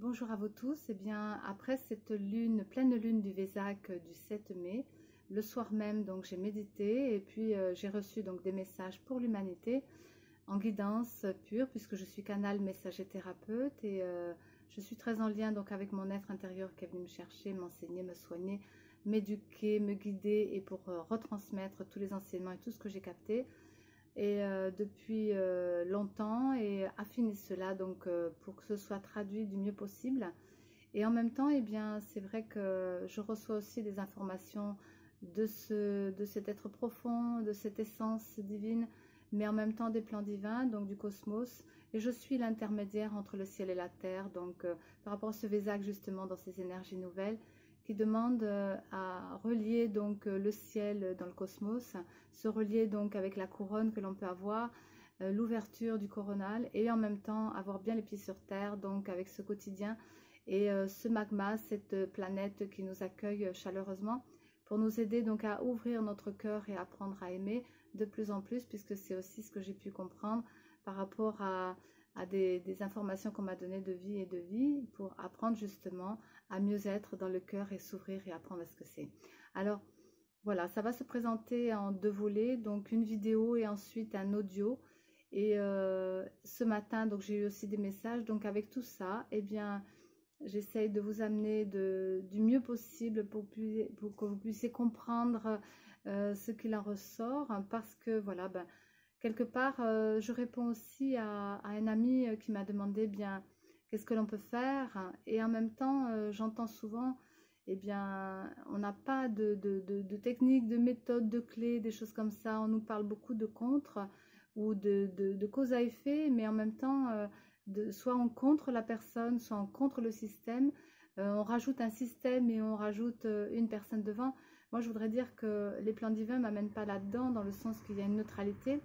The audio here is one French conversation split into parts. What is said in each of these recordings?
Bonjour à vous tous. Eh bien, après cette lune, pleine lune du Vésac du 7 mai, le soir même, donc j'ai médité et puis j'ai reçu donc des messages pour l'humanité en guidance pure puisque je suis canal messager thérapeute et je suis très en lien donc avec mon être intérieur qui est venu me chercher, m'enseigner, me soigner, m'éduquer, me guider et pour retransmettre tous les enseignements et tout ce que j'ai capté. Et depuis longtemps et affiner cela donc pour que ce soit traduit du mieux possible. Et en même temps, eh bien, c'est vrai que je reçois aussi des informations de cet être profond, de cette essence divine, mais en même temps des plans divins, donc du cosmos. Et je suis l'intermédiaire entre le ciel et la terre, donc par rapport à ce Vésac justement dans ces énergies nouvelles, qui demande à relier donc le ciel dans le cosmos, se relier donc avec la couronne que l'on peut avoir, l'ouverture du coronal et en même temps avoir bien les pieds sur terre, donc avec ce quotidien et ce magma, cette planète qui nous accueille chaleureusement pour nous aider donc à ouvrir notre cœur et apprendre à aimer de plus en plus, puisque c'est aussi ce que j'ai pu comprendre par rapport à des informations qu'on m'a données de vie pour apprendre justement à mieux être dans le cœur et s'ouvrir et apprendre à ce que c'est. Alors voilà, ça va se présenter en deux volets, donc une vidéo et ensuite un audio. Et ce matin, donc j'ai eu aussi des messages. Donc avec tout ça, eh bien, j'essaye de vous amener du mieux possible pour que vous puissiez comprendre ce qu'il en ressort, hein, parce que voilà, ben, quelque part, je réponds aussi à un ami qui m'a demandé bien qu'est-ce que l'on peut faire, et en même temps, j'entends souvent, eh bien, on n'a pas de technique, de méthode, de clés, des choses comme ça. On nous parle beaucoup de contre ou de cause à effet, mais en même temps, soit on contre la personne, soit on contre le système. On rajoute un système et on rajoute une personne devant. Moi, je voudrais dire que les plans divins ne m'amènent pas là-dedans, dans le sens qu'il y a une neutralité.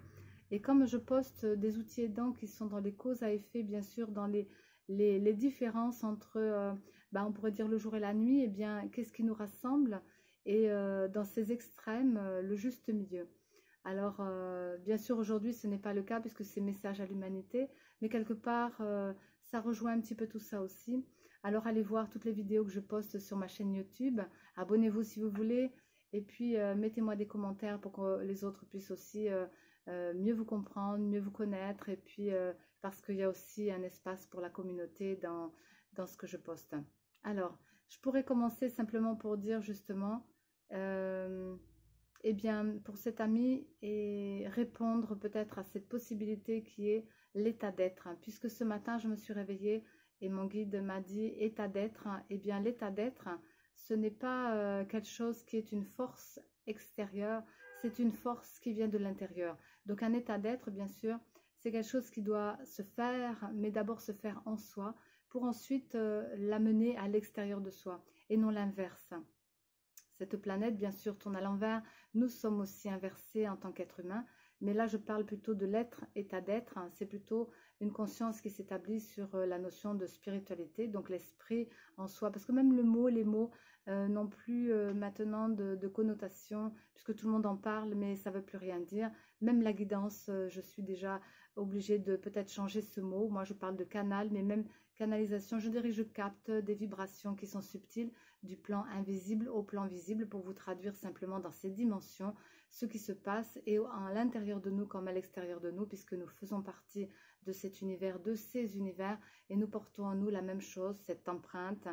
Et comme je poste des outils aidants qui sont dans les causes à effet, bien sûr, dans les différences entre, on pourrait dire le jour et la nuit, eh bien, qu'est-ce qui nous rassemble? Et dans ces extrêmes, le juste milieu. Alors, bien sûr, aujourd'hui, ce n'est pas le cas puisque c'est message à l'humanité, mais quelque part, ça rejoint un petit peu tout ça aussi. Alors, allez voir toutes les vidéos que je poste sur ma chaîne YouTube. Abonnez-vous si vous voulez. Et puis, mettez-moi des commentaires pour que les autres puissent aussi mieux vous comprendre, mieux vous connaître. Et puis, parce qu'il y a aussi un espace pour la communauté dans ce que je poste. Alors, je pourrais commencer simplement pour dire justement... eh bien, pour cet ami, et répondre peut-être à cette possibilité qui est l'état d'être. Puisque ce matin, je me suis réveillée et mon guide m'a dit état d'être. Eh bien, l'état d'être, ce n'est pas quelque chose qui est une force extérieure, c'est une force qui vient de l'intérieur. Donc, un état d'être, bien sûr, c'est quelque chose qui doit se faire, mais d'abord se faire en soi, pour ensuite l'amener à l'extérieur de soi, et non l'inverse. Cette planète, bien sûr, tourne à l'envers. Nous sommes aussi inversés en tant qu'être humain. Mais là, je parle plutôt de l'être, état d'être. C'est plutôt une conscience qui s'établit sur la notion de spiritualité, donc l'esprit en soi. Parce que même les mots n'ont plus maintenant de connotation, puisque tout le monde en parle, mais ça ne veut plus rien dire. Même la guidance, je suis déjà obligée de peut-être changer ce mot. Moi, je parle de canal, mais même canalisation, je dirais que je capte des vibrations qui sont subtiles du plan invisible au plan visible pour vous traduire simplement dans ces dimensions ce qui se passe et à l'intérieur de nous comme à l'extérieur de nous, puisque nous faisons partie de cet univers, de ces univers, et nous portons en nous la même chose, cette empreinte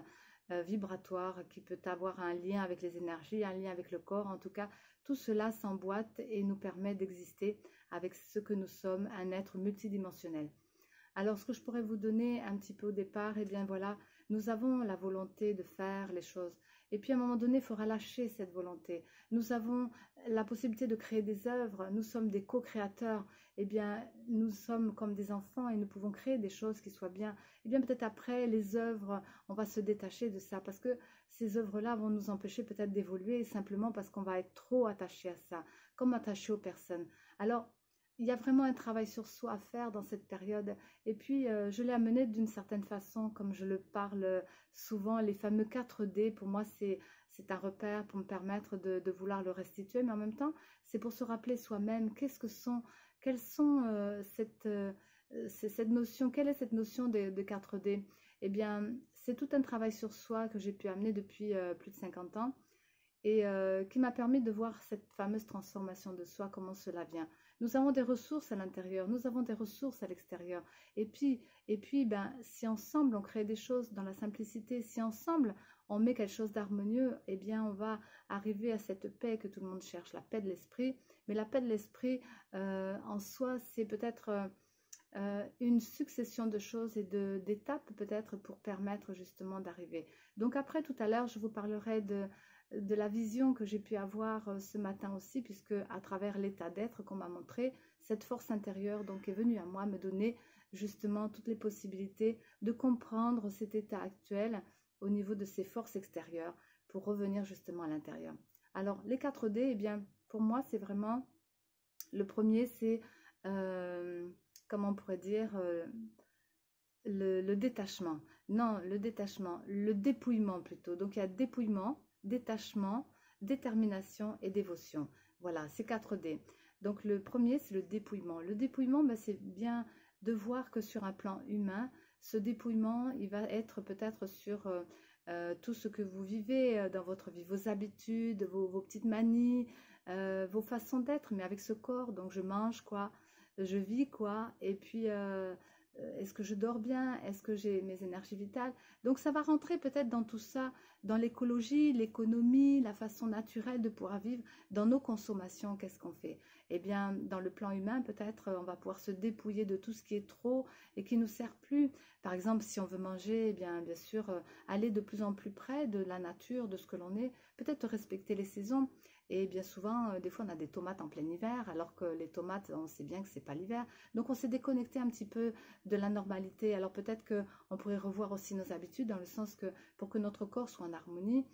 vibratoire qui peut avoir un lien avec les énergies, un lien avec le corps. En tout cas, tout cela s'emboîte et nous permet d'exister avec ce que nous sommes, un être multidimensionnel. Alors, ce que je pourrais vous donner un petit peu au départ, eh bien voilà, nous avons la volonté de faire les choses. Et puis, à un moment donné, il faudra lâcher cette volonté. Nous avons la possibilité de créer des œuvres. Nous sommes des co-créateurs. Eh bien, nous sommes comme des enfants et nous pouvons créer des choses qui soient bien. Eh bien, peut-être après, les œuvres, on va se détacher de ça parce que ces œuvres-là vont nous empêcher peut-être d'évoluer simplement parce qu'on va être trop attaché à ça, comme attaché aux personnes. Alors, il y a vraiment un travail sur soi à faire dans cette période. Et puis, je l'ai amené d'une certaine façon, comme je le parle souvent, les fameux 4D. Pour moi, c'est un repère pour me permettre de vouloir le restituer. Mais en même temps, c'est pour se rappeler soi-même quelles sont cette notion, quelle est cette notion de 4D. eh bien, c'est tout un travail sur soi que j'ai pu amener depuis plus de 50 ans et qui m'a permis de voir cette fameuse transformation de soi, comment cela vient. Nous avons des ressources à l'intérieur, nous avons des ressources à l'extérieur. Et puis ben, si ensemble on crée des choses dans la simplicité, si ensemble on met quelque chose d'harmonieux, eh bien on va arriver à cette paix que tout le monde cherche, la paix de l'esprit. Mais la paix de l'esprit en soi, c'est peut-être une succession de choses et d'étapes peut-être pour permettre justement d'arriver. Donc après, tout à l'heure, je vous parlerai de la vision que j'ai pu avoir ce matin aussi, puisque à travers l'état d'être qu'on m'a montré, cette force intérieure donc est venue à moi me donner justement toutes les possibilités de comprendre cet état actuel au niveau de ces forces extérieures pour revenir justement à l'intérieur. Alors les 4D, eh bien pour moi c'est vraiment, le premier c'est, comment on pourrait dire, le détachement. Non, le détachement, le dépouillement plutôt. Donc il y a dépouillement, détachement, détermination et dévotion. Voilà, c'est 4D. Donc le premier, c'est le dépouillement. Le dépouillement, ben, c'est bien de voir que sur un plan humain, ce dépouillement, il va être peut-être sur tout ce que vous vivez dans votre vie, vos habitudes, vos petites manies, vos façons d'être, mais avec ce corps. Donc je mange quoi, je vis quoi, et puis est-ce que je dors bien, est-ce que j'ai mes énergies vitales. Donc ça va rentrer peut-être dans tout ça, dans l'écologie, l'économie, la façon naturelle de pouvoir vivre, dans nos consommations, qu'est-ce qu'on fait. Eh bien, dans le plan humain, peut-être on va pouvoir se dépouiller de tout ce qui est trop et qui ne nous sert plus. Par exemple, si on veut manger, eh bien sûr, aller de plus en plus près de la nature, de ce que l'on est, peut-être respecter les saisons. Et bien souvent, des fois, on a des tomates en plein hiver, alors que les tomates, on sait bien que c'est pas l'hiver. Donc, on s'est déconnecté un petit peu de la normalité. Alors, peut-être qu'on pourrait revoir aussi nos habitudes, dans le sens que pour que notre corps soit en harmonie,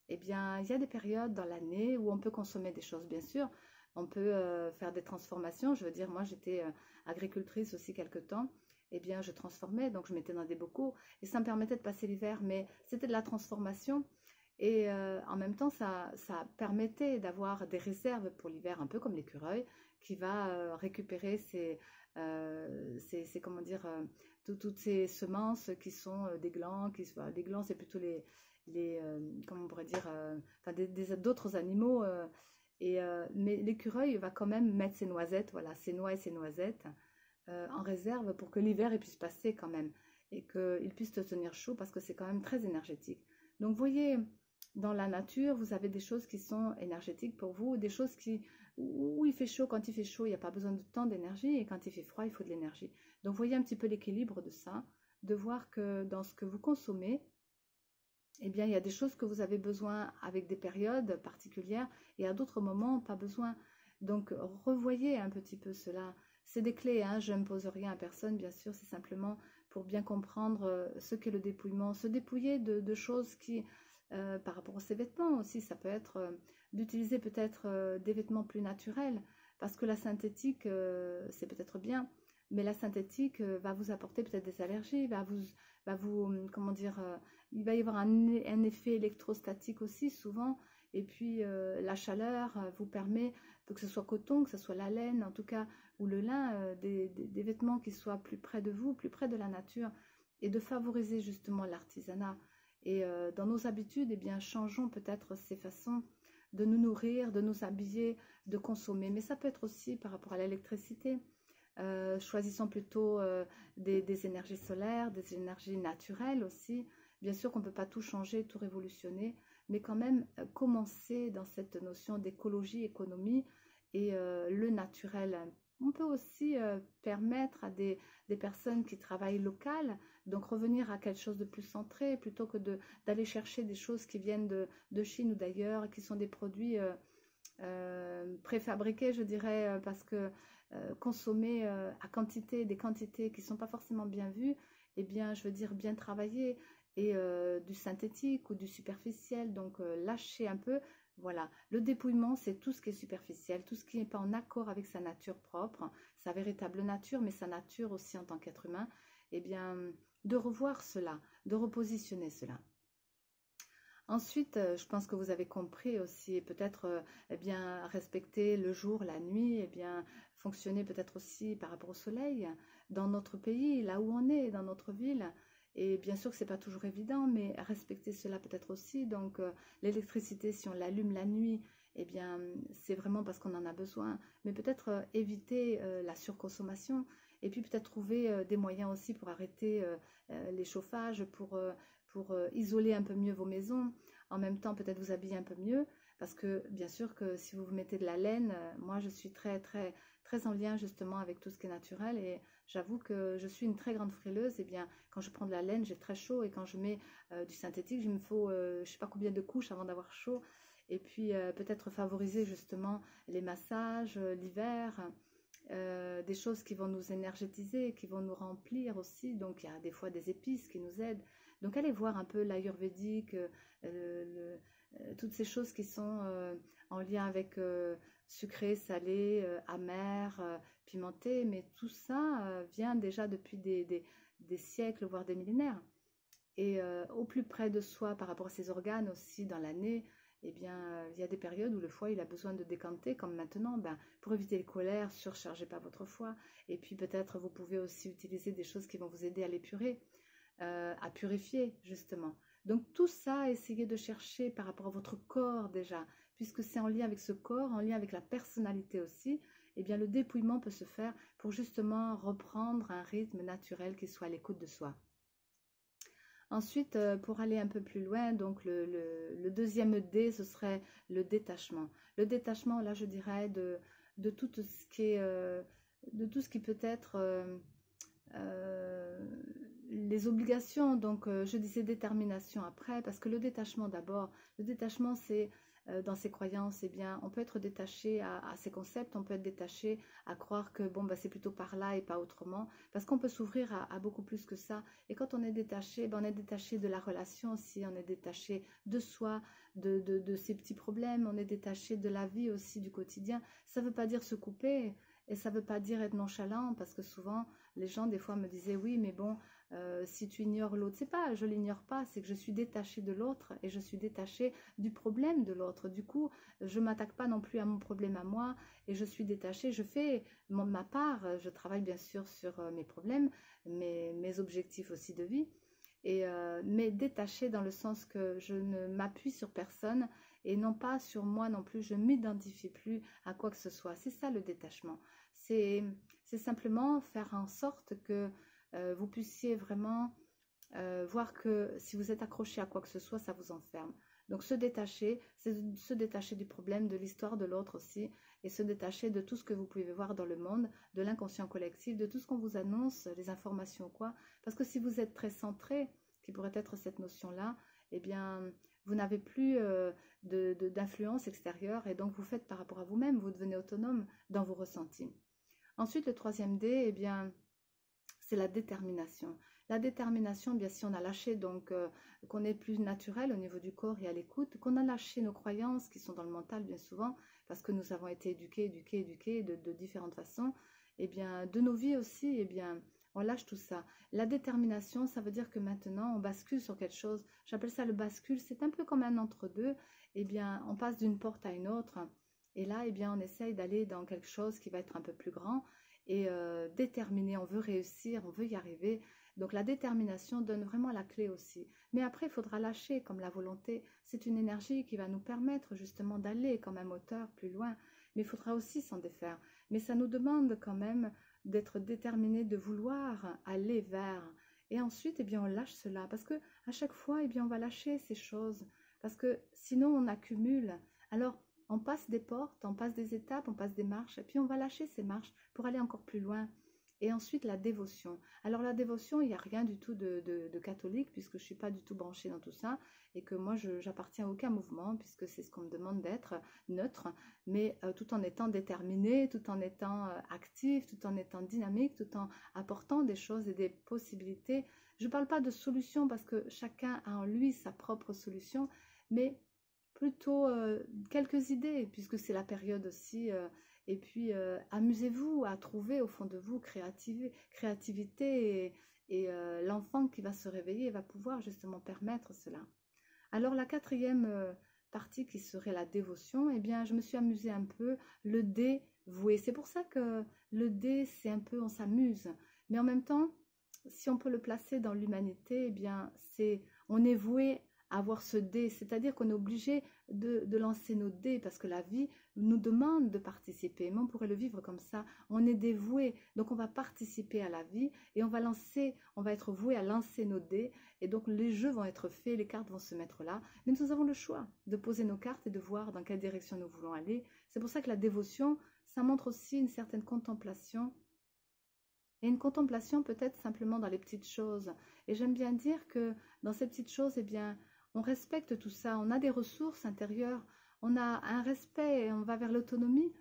eh bien, il y a des périodes dans l'année où on peut consommer des choses, bien sûr. On peut faire des transformations. Je veux dire, moi, j'étais agricultrice aussi quelque temps. Eh bien, je transformais, donc je mettais dans des bocaux. Et ça me permettait de passer l'hiver, mais c'était de la transformation. Et en même temps, ça permettait d'avoir des réserves pour l'hiver, un peu comme l'écureuil, qui va récupérer comment dire, toutes ces semences qui sont des glands, les glands, c'est plutôt comment on pourrait dire, enfin, d'autres animaux. Mais l'écureuil va quand même mettre ses noisettes, voilà, ses noix et ses noisettes en réserve pour que l'hiver il puisse passer quand même et qu'il puisse te tenir chaud parce que c'est quand même très énergétique. Donc, vous voyez, dans la nature, vous avez des choses qui sont énergétiques pour vous, des choses où il fait chaud. Quand il fait chaud, il n'y a pas besoin de tant d'énergie, et quand il fait froid, il faut de l'énergie. Donc, vous voyez un petit peu l'équilibre de ça, de voir que dans ce que vous consommez, eh bien, il y a des choses que vous avez besoin avec des périodes particulières, et à d'autres moments, pas besoin. Donc, revoyez un petit peu cela. C'est des clés, hein, je n'impose rien à personne, bien sûr, c'est simplement pour bien comprendre ce qu'est le dépouillement. Se dépouiller de choses qui... par rapport à ces vêtements aussi, ça peut être d'utiliser peut-être des vêtements plus naturels, parce que la synthétique, c'est peut-être bien, mais la synthétique va vous apporter peut-être des allergies, comment dire, il va y avoir un effet électrostatique aussi souvent, et puis la chaleur vous permet, que ce soit coton, que ce soit la laine, en tout cas, ou le lin, des vêtements qui soient plus près de vous, plus près de la nature, et de favoriser justement l'artisanat. Et dans nos habitudes, eh bien, changeons peut-être ces façons de nous nourrir, de nous habiller, de consommer. Mais ça peut être aussi par rapport à l'électricité. Choisissons plutôt des énergies solaires, des énergies naturelles aussi. Bien sûr qu'on ne peut pas tout changer, tout révolutionner, mais quand même commencer dans cette notion d'écologie, économie et le naturel. On peut aussi permettre à des personnes qui travaillent local, donc revenir à quelque chose de plus centré, plutôt que d'aller chercher des choses qui viennent de Chine ou d'ailleurs, qui sont des produits préfabriqués, je dirais, parce que consommer à quantité, des quantités qui ne sont pas forcément bien vues, eh bien, je veux dire, bien travaillé, et du synthétique ou du superficiel, donc lâcher un peu. Voilà, le dépouillement, c'est tout ce qui est superficiel, tout ce qui n'est pas en accord avec sa nature propre, sa véritable nature, mais sa nature aussi en tant qu'être humain, eh bien, de revoir cela, de repositionner cela. Ensuite, je pense que vous avez compris aussi, peut-être eh bien, respecter le jour, la nuit, eh bien, fonctionner peut-être aussi par rapport au soleil, dans notre pays, là où on est, dans notre ville, Et bien sûr que c'est pas toujours évident, mais respecter cela peut-être aussi. Donc l'électricité, si on l'allume la nuit, eh bien c'est vraiment parce qu'on en a besoin. Mais peut-être éviter la surconsommation et puis peut-être trouver des moyens aussi pour arrêter les chauffages, pour isoler un peu mieux vos maisons. En même temps, peut-être vous habiller un peu mieux. Parce que bien sûr que si vous vous mettez de la laine, moi je suis très en lien justement avec tout ce qui est naturel et j'avoue que je suis une très grande frileuse. Et bien quand je prends de la laine, j'ai très chaud et quand je mets du synthétique, il me faut je sais pas combien de couches avant d'avoir chaud. Et puis peut-être favoriser justement les massages l'hiver, des choses qui vont nous énergétiser, qui vont nous remplir aussi. Donc il y a des fois des épices qui nous aident. Donc allez voir un peu l'ayurvédique, toutes ces choses qui sont en lien avec sucré, salé, amer, pimenté, mais tout ça vient déjà depuis des siècles, voire des millénaires. Et au plus près de soi par rapport à ses organes aussi dans l'année, eh bien, il y a des périodes où le foie il a besoin de décanter, comme maintenant, ben, pour éviter les colères, surchargez pas votre foie. Et puis peut-être vous pouvez aussi utiliser des choses qui vont vous aider à l'épurer, à purifier justement. Donc tout ça, essayez de chercher par rapport à votre corps déjà, puisque c'est en lien avec ce corps, en lien avec la personnalité aussi, eh bien le dépouillement peut se faire pour justement reprendre un rythme naturel qui soit à l'écoute de soi. Ensuite, pour aller un peu plus loin, donc le deuxième D, ce serait le détachement. Le détachement, là, je dirais, de tout ce qui est, de tout ce qui peut être les obligations. Donc, je disais détermination après, parce que le détachement d'abord, le détachement, c'est dans ses croyances, eh bien, on peut être détaché à ses concepts, on peut être détaché à croire que bon, bah, c'est plutôt par là et pas autrement, parce qu'on peut s'ouvrir à beaucoup plus que ça. Et quand on est détaché, ben, on est détaché de la relation aussi, on est détaché de soi, de ses petits problèmes, on est détaché de la vie aussi, du quotidien. Ça ne veut pas dire se couper, et ça ne veut pas dire être nonchalant, parce que souvent, les gens, des fois, me disaient, oui, mais bon, si tu ignores l'autre, c'est pas, je l'ignore pas, c'est que je suis détachée de l'autre et je suis détachée du problème de l'autre. Du coup, je m'attaque pas non plus à mon problème à moi et je suis détachée. Je fais ma part. Je travaille bien sûr sur mes problèmes, mes objectifs aussi de vie, et mais détachée dans le sens que je ne m'appuie sur personne et non pas sur moi non plus. Je m'identifie plus à quoi que ce soit. C'est ça le détachement. C'est simplement faire en sorte que vous puissiez vraiment voir que si vous êtes accroché à quoi que ce soit, ça vous enferme. Donc se détacher, c'est se détacher du problème, de l'histoire de l'autre aussi, et se détacher de tout ce que vous pouvez voir dans le monde, de l'inconscient collectif, de tout ce qu'on vous annonce, les informations quoi. Parce que si vous êtes très centré, qui pourrait être cette notion-là, eh bien vous n'avez plus d'influence extérieure et donc vous faites par rapport à vous-même, vous devenez autonome dans vos ressentis. Ensuite, le troisième D, eh bien, c'est la détermination. La détermination, bien si on a lâché, donc qu'on est plus naturel au niveau du corps et à l'écoute, qu'on a lâché nos croyances qui sont dans le mental bien souvent, parce que nous avons été éduqués de différentes façons, et bien de nos vies aussi, eh bien on lâche tout ça. La détermination, ça veut dire que maintenant on bascule sur quelque chose. J'appelle ça le bascule, c'est un peu comme un entre-deux. Eh bien on passe d'une porte à une autre, et là, eh bien on essaye d'aller dans quelque chose qui va être un peu plus grand, et déterminé, on veut réussir, on veut y arriver. Donc la détermination donne vraiment la clé aussi. Mais après, il faudra lâcher comme la volonté. C'est une énergie qui va nous permettre justement d'aller comme un moteur plus loin. Mais il faudra aussi s'en défaire. Mais ça nous demande quand même d'être déterminé, de vouloir aller vers. Et ensuite, eh bien, on lâche cela. Parce que à chaque fois, eh bien, on va lâcher ces choses. Parce que sinon, on accumule. Alors, on passe des portes, on passe des étapes, on passe des marches, et puis on va lâcher ces marches pour aller encore plus loin. Et ensuite, la dévotion. Alors la dévotion, il n'y a rien du tout de catholique, puisque je ne suis pas du tout branchée dans tout ça, et que moi, j'appartiens à aucun mouvement, puisque c'est ce qu'on me demande d'être, neutre, mais tout en étant déterminée, tout en étant active, tout en étant dynamique, tout en apportant des choses et des possibilités. Je ne parle pas de solution, parce que chacun a en lui sa propre solution, mais plutôt quelques idées, puisque c'est la période aussi, et puis amusez-vous à trouver au fond de vous créativité, et l'enfant qui va se réveiller va pouvoir justement permettre cela. Alors la quatrième partie qui serait la dévotion, eh bien je me suis amusée un peu, le dévouer. C'est pour ça que le dé, c'est un peu, on s'amuse, mais en même temps, si on peut le placer dans l'humanité, eh bien, on est voué à avoir ce dé, c'est-à-dire qu'on est obligé de lancer nos dés parce que la vie nous demande de participer. Mais on pourrait le vivre comme ça. On est dévoué, donc on va participer à la vie et on va être voué à lancer nos dés. Et donc les jeux vont être faits, les cartes vont se mettre là. Mais nous avons le choix de poser nos cartes et de voir dans quelle direction nous voulons aller. C'est pour ça que la dévotion, ça montre aussi une certaine contemplation. Et une contemplation peut-être simplement dans les petites choses. Et j'aime bien dire que dans ces petites choses, eh bien, on respecte tout ça. On a des ressources intérieures, on a un respect, on va vers l'autonomie.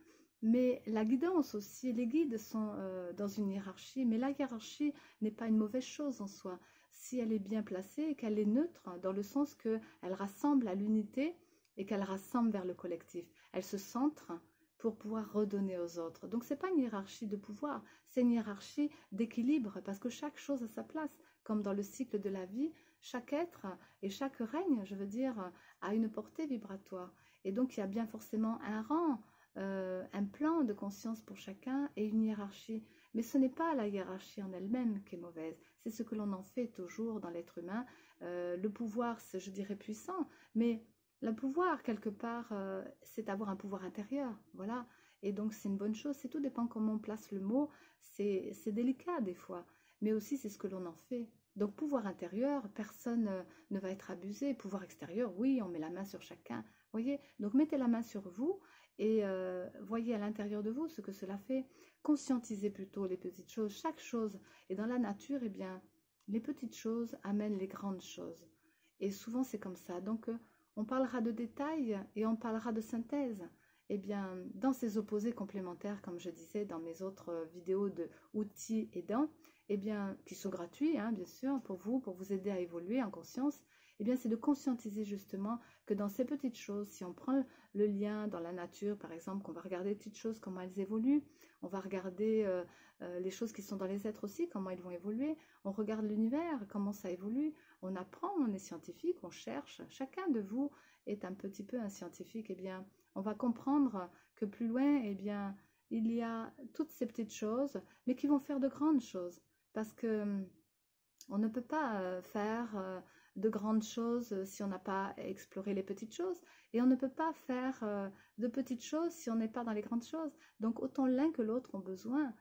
Mais la guidance aussi, les guides sont dans une hiérarchie. Mais la hiérarchie n'est pas une mauvaise chose en soi. Si elle est bien placée et qu'elle est neutre, dans le sens qu'elle rassemble à l'unité et qu'elle rassemble vers le collectif. Elle se centre pour pouvoir redonner aux autres. Donc, ce n'est pas une hiérarchie de pouvoir, c'est une hiérarchie d'équilibre, parce que chaque chose a sa place. Comme dans le cycle de la vie, chaque être et chaque règne, je veux dire, a une portée vibratoire. Et donc, il y a bien forcément un rang, un plan de conscience pour chacun et une hiérarchie. Mais ce n'est pas la hiérarchie en elle-même qui est mauvaise, c'est ce que l'on en fait toujours dans l'être humain. Le pouvoir, c'est, je dirais, puissant, mais le pouvoir, quelque part, c'est avoir un pouvoir intérieur, voilà. Et donc, c'est une bonne chose. C'est tout dépend comment on place le mot. C'est délicat des fois, mais aussi c'est ce que l'on en fait. Donc, pouvoir intérieur, personne ne va être abusé. Pouvoir extérieur, oui, on met la main sur chacun. Voyez, donc mettez la main sur vous et voyez à l'intérieur de vous ce que cela fait. Conscientisez plutôt les petites choses, chaque chose. Et dans la nature, eh bien, les petites choses amènent les grandes choses. Et souvent, c'est comme ça. Donc, on parlera de détails et on parlera de synthèse. Eh bien, dans ces opposés complémentaires, comme je disais dans mes autres vidéos de outils aidants, eh bien, qui sont gratuits, hein, bien sûr, pour vous aider à évoluer en conscience, eh bien, c'est de conscientiser justement que dans ces petites choses, si on prend le lien dans la nature, par exemple, qu'on va regarder les petites choses, comment elles évoluent, on va regarder les choses qui sont dans les êtres aussi, comment ils vont évoluer, on regarde l'univers, comment ça évolue, on apprend, on est scientifique, on cherche, chacun de vous est un petit peu un scientifique, eh bien, on va comprendre que plus loin, eh bien, il y a toutes ces petites choses, mais qui vont faire de grandes choses, parce que on ne peut pas faire de grandes choses si on n'a pas exploré les petites choses, et on ne peut pas faire de petites choses si on n'est pas dans les grandes choses. Donc autant l'un que l'autre ont besoin,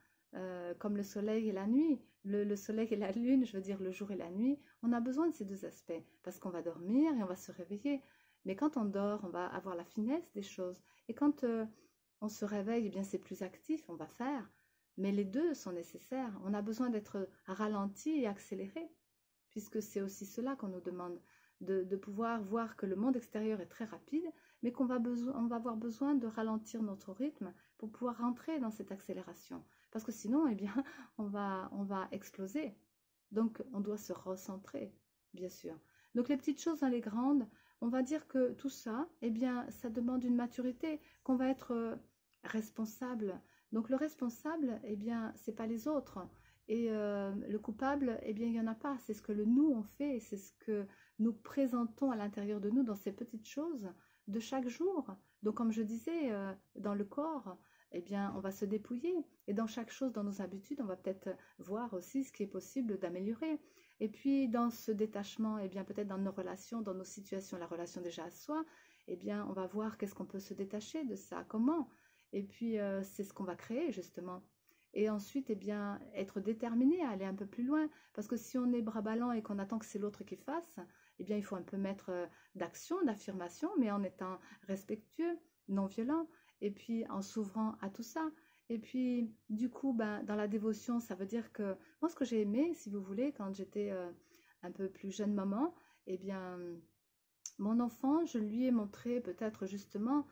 comme le soleil et la nuit, le soleil et la lune, je veux dire le jour et la nuit, on a besoin de ces deux aspects, parce qu'on va dormir et on va se réveiller. Mais quand on dort, on va avoir la finesse des choses, et quand on se réveille, eh bien c'est plus actif, on va faire. Mais les deux sont nécessaires. On a besoin d'être ralenti et accéléré, puisque c'est aussi cela qu'on nous demande, de pouvoir voir que le monde extérieur est très rapide, mais on va avoir besoin de ralentir notre rythme pour pouvoir rentrer dans cette accélération. Parce que sinon, eh bien, on va exploser. Donc, on doit se recentrer, bien sûr. Donc, les petites choses dans les grandes, on va dire que tout ça, eh bien, ça demande une maturité, qu'on va être responsable. Donc le responsable, eh bien, c'est pas les autres. Et le coupable, eh bien, il n'y en a pas. C'est ce que le nous on fait, c'est ce que nous présentons à l'intérieur de nous dans ces petites choses de chaque jour. Donc comme je disais, dans le corps, eh bien, on va se dépouiller. Et dans chaque chose, dans nos habitudes, on va peut-être voir aussi ce qui est possible d'améliorer. Et puis dans ce détachement, eh bien, peut-être dans nos relations, dans nos situations, la relation déjà à soi, eh bien, on va voir qu'est-ce qu'on peut se détacher de ça, comment. Et puis, c'est ce qu'on va créer, justement. Et ensuite, eh bien, être déterminé à aller un peu plus loin. Parce que si on est bras ballants et qu'on attend que c'est l'autre qui fasse, eh bien, il faut un peu mettre d'action, d'affirmation, mais en étant respectueux, non violent, et puis en s'ouvrant à tout ça. Et puis, du coup, ben, dans la dévotion, ça veut dire que... Moi, ce que j'ai aimé, si vous voulez, quand j'étais un peu plus jeune maman, eh bien, mon enfant, je lui ai montré peut-être justement...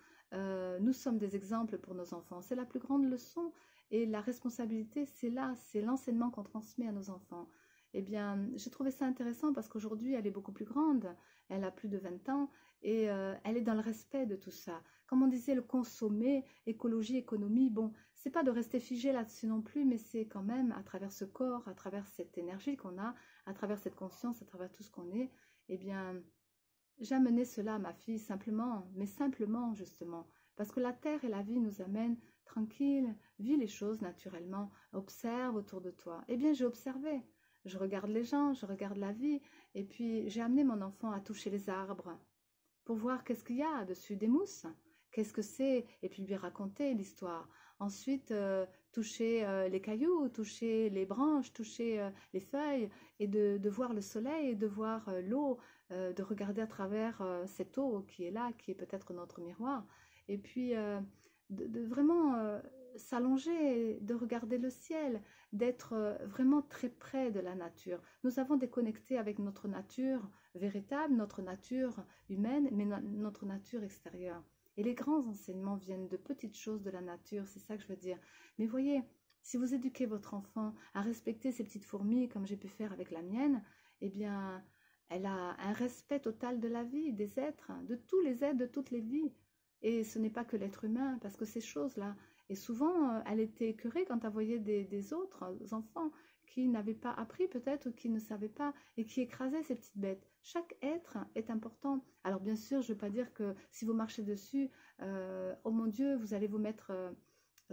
nous sommes des exemples pour nos enfants. C'est la plus grande leçon et la responsabilité, c'est là, c'est l'enseignement qu'on transmet à nos enfants. Eh bien, j'ai trouvé ça intéressant parce qu'aujourd'hui, elle est beaucoup plus grande. Elle a plus de 20 ans et elle est dans le respect de tout ça. Comme on disait, le consommer, écologie, économie, bon, c'est pas de rester figé là-dessus non plus, mais c'est quand même à travers ce corps, à travers cette énergie qu'on a, à travers cette conscience, à travers tout ce qu'on est, eh bien... J'ai amené cela à ma fille simplement, mais simplement justement, parce que la terre et la vie nous amènent tranquille, vis les choses naturellement, observe autour de toi. Eh bien, j'ai observé. je regarde les gens, je regarde la vie. Et puis, j'ai amené mon enfant à toucher les arbres pour voir qu'est-ce qu'il y a dessus, des mousses. Qu'est-ce que c'est? Et puis lui raconter l'histoire. Ensuite, toucher les cailloux, toucher les branches, toucher les feuilles, et de voir le soleil, de voir l'eau, de regarder à travers cette eau qui est là, qui est peut-être notre miroir. Et puis, de vraiment s'allonger, de regarder le ciel, d'être vraiment très près de la nature. Nous avons déconnecté avec notre nature véritable, notre nature humaine, mais notre nature extérieure. Et les grands enseignements viennent de petites choses de la nature, c'est ça que je veux dire. Mais voyez, si vous éduquez votre enfant à respecter ces petites fourmis, comme j'ai pu faire avec la mienne, eh bien, elle a un respect total de la vie, des êtres, de tous les êtres, de toutes les vies. Et ce n'est pas que l'être humain, parce que ces choses-là, et souvent, elle était écœurée quand elle voyait des autres enfants qui n'avaient pas appris peut-être, ou qui ne savaient pas, et qui écrasaient ces petites bêtes. Chaque être est important. Alors bien sûr, je ne veux pas dire que si vous marchez dessus, oh mon Dieu, vous allez vous mettre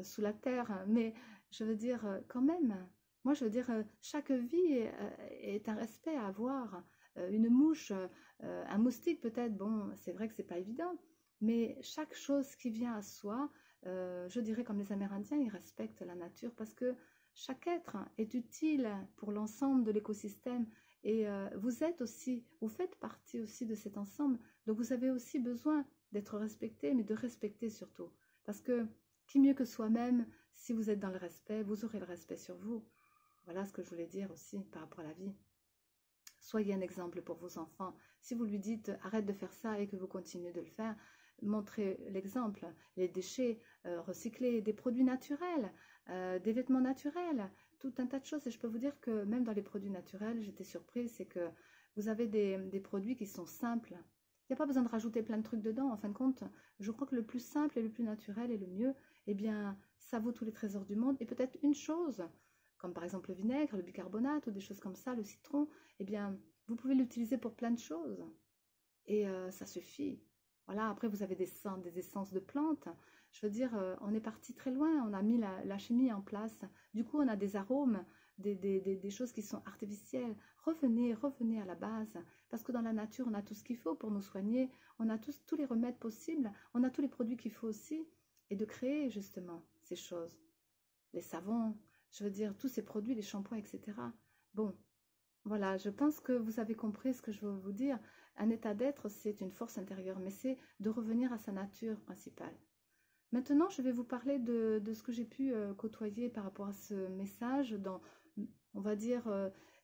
sous la terre, mais je veux dire quand même, moi je veux dire, chaque vie est un respect à avoir. Une mouche, un moustique peut-être, bon, c'est vrai que c'est pas évident, mais chaque chose qui vient à soi, je dirais comme les Amérindiens, ils respectent la nature parce que chaque être est utile pour l'ensemble de l'écosystème et vous êtes aussi, vous faites partie aussi de cet ensemble, donc vous avez aussi besoin d'être respecté, mais de respecter surtout, parce que qui mieux que soi-même, si vous êtes dans le respect, vous aurez le respect sur vous. Voilà ce que je voulais dire aussi par rapport à la vie. Soyez un exemple pour vos enfants. Si vous lui dites arrête de faire ça et que vous continuez de le faire, montrez l'exemple. Les déchets recyclés, des produits naturels, des vêtements naturels, tout un tas de choses. Et je peux vous dire que même dans les produits naturels, j'étais surprise, c'est que vous avez des produits qui sont simples. Il n'y a pas besoin de rajouter plein de trucs dedans. En fin de compte, je crois que le plus simple et le plus naturel et le mieux, eh bien, ça vaut tous les trésors du monde. Et peut-être une chose, comme par exemple le vinaigre, le bicarbonate ou des choses comme ça, le citron, eh bien, vous pouvez l'utiliser pour plein de choses. Et ça suffit. Voilà, après vous avez des essences de plantes. Je veux dire, on est parti très loin, on a mis la chimie en place. Du coup, on a des arômes, des choses qui sont artificielles. Revenez à la base. Parce que dans la nature, on a tout ce qu'il faut pour nous soigner. On a tous les remèdes possibles. On a tous les produits qu'il faut aussi. Et de créer justement ces choses. Les savons, je veux dire, tous ces produits, les shampoings, etc. Bon, voilà, je pense que vous avez compris ce que je veux vous dire. Un état d'être, c'est une force intérieure, mais c'est de revenir à sa nature principale. Maintenant, je vais vous parler de ce que j'ai pu côtoyer par rapport à ce message dans, on va dire,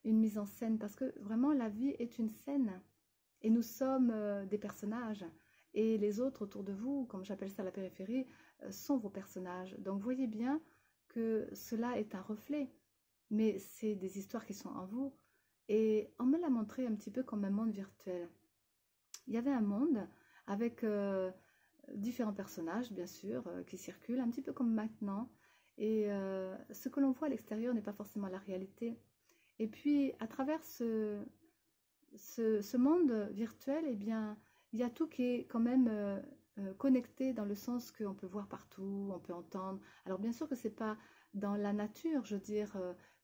une mise en scène, parce que vraiment, la vie est une scène, et nous sommes des personnages, et les autres autour de vous, comme j'appelle ça la périphérie, sont vos personnages. Donc, voyez bien que cela est un reflet, mais c'est des histoires qui sont en vous, et on me l'a montré un petit peu comme un monde virtuel. Il y avait un monde avec différents personnages, bien sûr, qui circulent, un petit peu comme maintenant. Et ce que l'on voit à l'extérieur n'est pas forcément la réalité. Et puis, à travers ce monde virtuel, eh bien, il y a tout qui est quand même connecté dans le sens qu'on peut voir partout, on peut entendre. Alors, bien sûr que ce n'est pas dans la nature, je veux dire,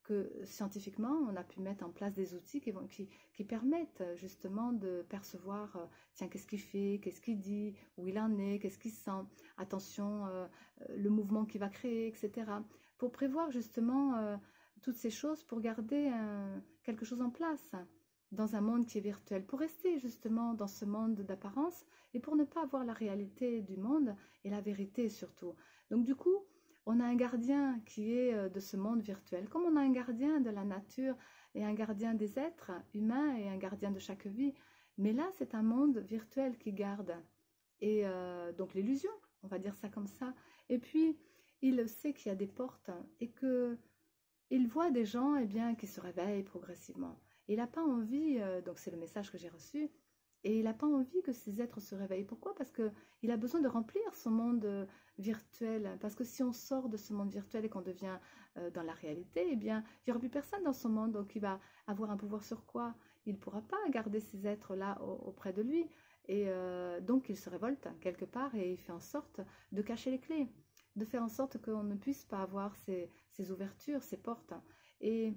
que scientifiquement, on a pu mettre en place des outils qui permettent justement de percevoir, tiens, qu'est-ce qu'il fait, qu'est-ce qu'il dit, où il en est, qu'est-ce qu'il sent, attention, le mouvement qu'il va créer, etc. Pour prévoir justement toutes ces choses, pour garder quelque chose en place dans un monde qui est virtuel, pour rester justement dans ce monde d'apparence et pour ne pas avoir la réalité du monde et la vérité surtout. Donc du coup, on a un gardien qui est de ce monde virtuel, comme on a un gardien de la nature et un gardien des êtres humains et un gardien de chaque vie. Mais là, c'est un monde virtuel qui garde. Et donc l'illusion, on va dire ça comme ça. Et puis, il sait qu'il y a des portes et qu'il voit des gens bien, qui se réveillent progressivement. Et il n'a pas envie, donc c'est le message que j'ai reçu, et il n'a pas envie que ces êtres se réveillent. Pourquoi? Parce qu'il a besoin de remplir son monde virtuel. Parce que si on sort de ce monde virtuel et qu'on devient dans la réalité, eh bien, il n'y aura plus personne dans son monde. Donc, il va avoir un pouvoir sur quoi? Il ne pourra pas garder ces êtres-là auprès de lui. Et donc, il se révolte quelque part et il fait en sorte de cacher les clés. De faire en sorte qu'on ne puisse pas avoir ces ouvertures, ces portes. Et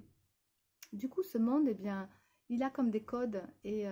Du coup, ce monde, eh bien, il a comme des codes et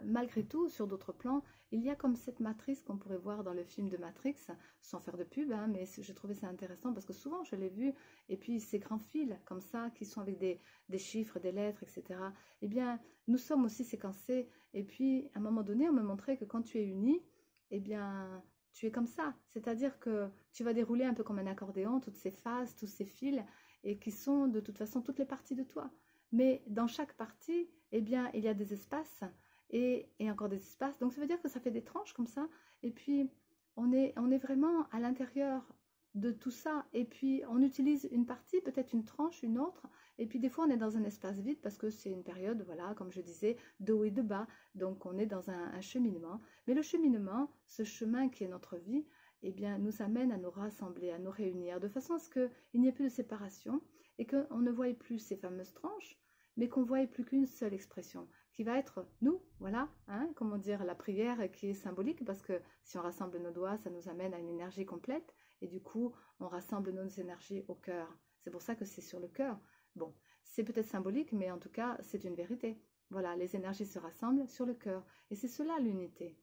malgré tout, sur d'autres plans, il y a comme cette matrice qu'on pourrait voir dans le film de Matrix, sans faire de pub, hein, mais j'ai trouvé ça intéressant parce que souvent je l'ai vu, et puis ces grands fils comme ça, qui sont avec des chiffres, des lettres, etc. Eh bien, nous sommes aussi séquencés, et puis à un moment donné, on me montrait que quand tu es uni, eh bien, tu es comme ça, c'est-à-dire que tu vas dérouler un peu comme un accordéon, toutes ces phases, tous ces fils, et qui sont de toute façon toutes les parties de toi. Mais dans chaque partie, eh bien, il y a des espaces et encore des espaces. Donc, ça veut dire que ça fait des tranches comme ça. Et puis, on est vraiment à l'intérieur de tout ça. Et puis, on utilise une partie, peut-être une tranche, une autre. Et puis, des fois, on est dans un espace vide parce que c'est une période, voilà, comme je disais, de haut et de bas. Donc, on est dans un cheminement. Mais le cheminement, ce chemin qui est notre vie, eh bien, nous amène à nous rassembler, à nous réunir, de façon à ce qu'il n'y ait plus de séparation et qu'on ne voie plus ces fameuses tranches, mais qu'on voie plus qu'une seule expression, qui va être nous, voilà, hein, comment dire, la prière qui est symbolique, parce que si on rassemble nos doigts, ça nous amène à une énergie complète, et du coup, on rassemble nos énergies au cœur. C'est pour ça que c'est sur le cœur. Bon, c'est peut-être symbolique, mais en tout cas, c'est une vérité. Voilà, les énergies se rassemblent sur le cœur, et c'est cela l'unité.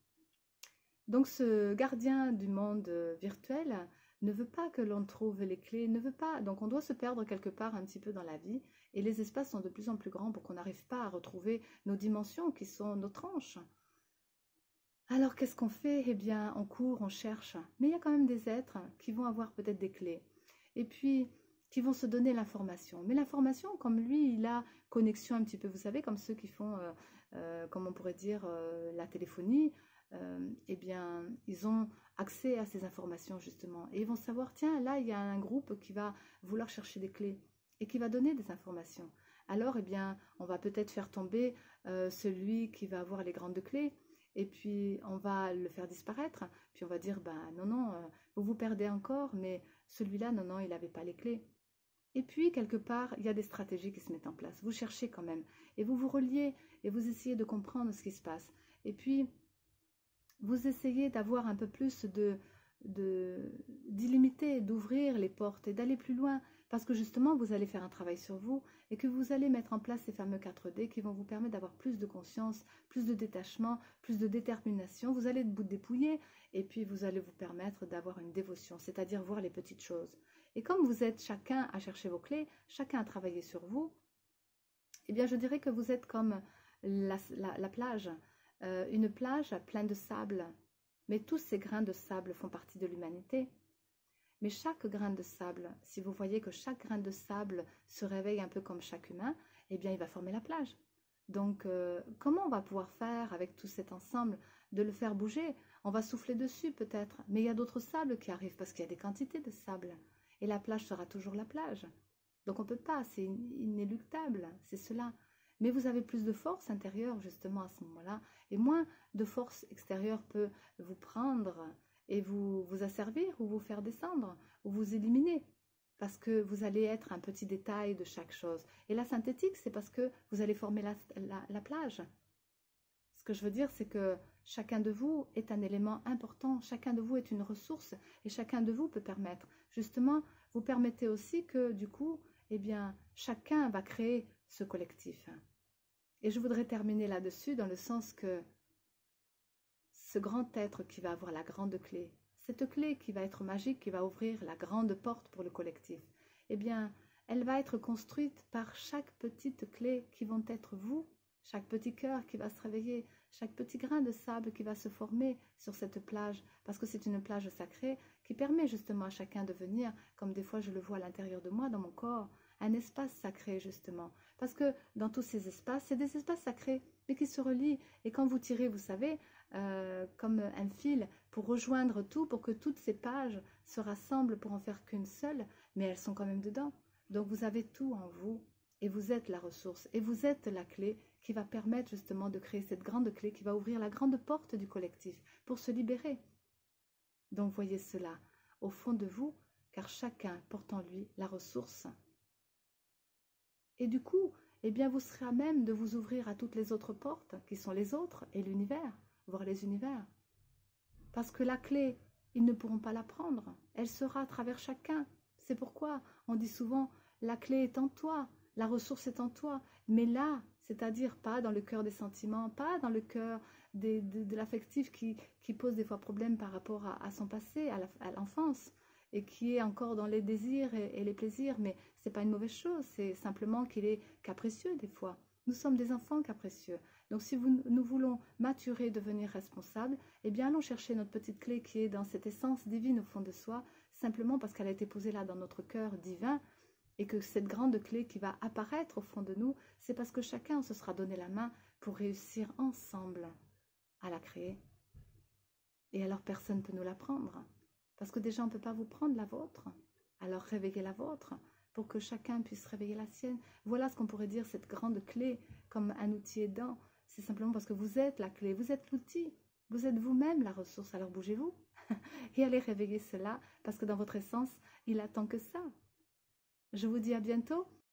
Donc ce gardien du monde virtuel ne veut pas que l'on trouve les clés, ne veut pas. Donc on doit se perdre quelque part un petit peu dans la vie et les espaces sont de plus en plus grands pour qu'on n'arrive pas à retrouver nos dimensions qui sont nos tranches. Alors qu'est-ce qu'on fait? Eh bien on court, on cherche, mais il y a quand même des êtres qui vont avoir peut-être des clés et puis qui vont se donner l'information. Mais l'information, comme lui, il a connexion un petit peu, vous savez, comme ceux qui font, comme on pourrait dire, la téléphonie. Eh bien, ils ont accès à ces informations justement et ils vont savoir, tiens, là, il y a un groupe qui va vouloir chercher des clés et qui va donner des informations. Alors, eh bien, on va peut-être faire tomber celui qui va avoir les grandes clés et puis on va le faire disparaître. Puis on va dire, ben non, non, vous vous perdez encore, mais celui-là, non, non, il n'avait pas les clés. Et puis, quelque part, il y a des stratégies qui se mettent en place. Vous cherchez quand même et vous vous reliez et vous essayez de comprendre ce qui se passe. Et puis, vous essayez d'avoir un peu plus d'illimité, d'ouvrir les portes et d'aller plus loin parce que justement vous allez faire un travail sur vous et que vous allez mettre en place ces fameux 4D qui vont vous permettre d'avoir plus de conscience, plus de détachement, plus de détermination. Vous allez vous dépouiller et puis vous allez vous permettre d'avoir une dévotion, c'est-à-dire voir les petites choses. Et comme vous êtes chacun à chercher vos clés, chacun à travailler sur vous, eh bien je dirais que vous êtes comme la plage. Une plage pleine de sable, mais tous ces grains de sable font partie de l'humanité. Mais chaque grain de sable, si vous voyez que chaque grain de sable se réveille un peu comme chaque humain, eh bien il va former la plage. Donc comment on va pouvoir faire avec tout cet ensemble de le faire bouger? On va souffler dessus peut-être, mais il y a d'autres sables qui arrivent parce qu'il y a des quantités de sable. Et la plage sera toujours la plage. Donc on ne peut pas, c'est inéluctable, c'est cela. Mais vous avez plus de force intérieure justement à ce moment-là, et moins de force extérieure peut vous prendre et vous asservir ou vous faire descendre ou vous éliminer, parce que vous allez être un petit détail de chaque chose. Et la synthétique, c'est parce que vous allez former la plage. Ce que je veux dire, c'est que chacun de vous est un élément important, chacun de vous est une ressource, et chacun de vous peut permettre. Justement, vous permettez aussi que du coup, eh bien, chacun va créer ce collectif. Et je voudrais terminer là-dessus dans le sens que ce grand être qui va avoir la grande clé, cette clé qui va être magique, qui va ouvrir la grande porte pour le collectif, eh bien, elle va être construite par chaque petite clé qui vont être vous, chaque petit cœur qui va se réveiller, chaque petit grain de sable qui va se former sur cette plage, parce que c'est une plage sacrée qui permet justement à chacun de venir, comme des fois je le vois à l'intérieur de moi, dans mon corps, un espace sacré justement. Parce que dans tous ces espaces, c'est des espaces sacrés, mais qui se relient. Et quand vous tirez, vous savez, comme un fil, pour rejoindre tout, pour que toutes ces pages se rassemblent pour en faire qu'une seule, mais elles sont quand même dedans. Donc vous avez tout en vous, et vous êtes la ressource, et vous êtes la clé qui va permettre justement de créer cette grande clé qui va ouvrir la grande porte du collectif pour se libérer. Donc voyez cela au fond de vous, car chacun porte en lui la ressource. Et du coup, eh bien, vous serez à même de vous ouvrir à toutes les autres portes, qui sont les autres et l'univers, voire les univers. Parce que la clé, ils ne pourront pas la prendre. Elle sera à travers chacun. C'est pourquoi on dit souvent, la clé est en toi. La ressource est en toi. Mais là, c'est-à-dire pas dans le cœur des sentiments, pas dans le cœur de l'affectif qui pose des fois problème par rapport à son passé, à l'enfance, et qui est encore dans les désirs et les plaisirs. Mais c'est pas une mauvaise chose, c'est simplement qu'il est capricieux des fois. Nous sommes des enfants capricieux. Donc si nous voulons maturer, devenir responsables, eh bien allons chercher notre petite clé qui est dans cette essence divine au fond de soi, simplement parce qu'elle a été posée là dans notre cœur divin, et que cette grande clé qui va apparaître au fond de nous, c'est parce que chacun se sera donné la main pour réussir ensemble à la créer. Et alors personne ne peut nous la prendre, parce que déjà on ne peut pas vous prendre la vôtre. Alors réveillez la vôtre, pour que chacun puisse réveiller la sienne. Voilà ce qu'on pourrait dire, cette grande clé, comme un outil aidant. C'est simplement parce que vous êtes la clé, vous êtes l'outil, vous êtes vous-même la ressource. Alors bougez-vous et allez réveiller cela, parce que dans votre essence, il attend que ça. Je vous dis à bientôt.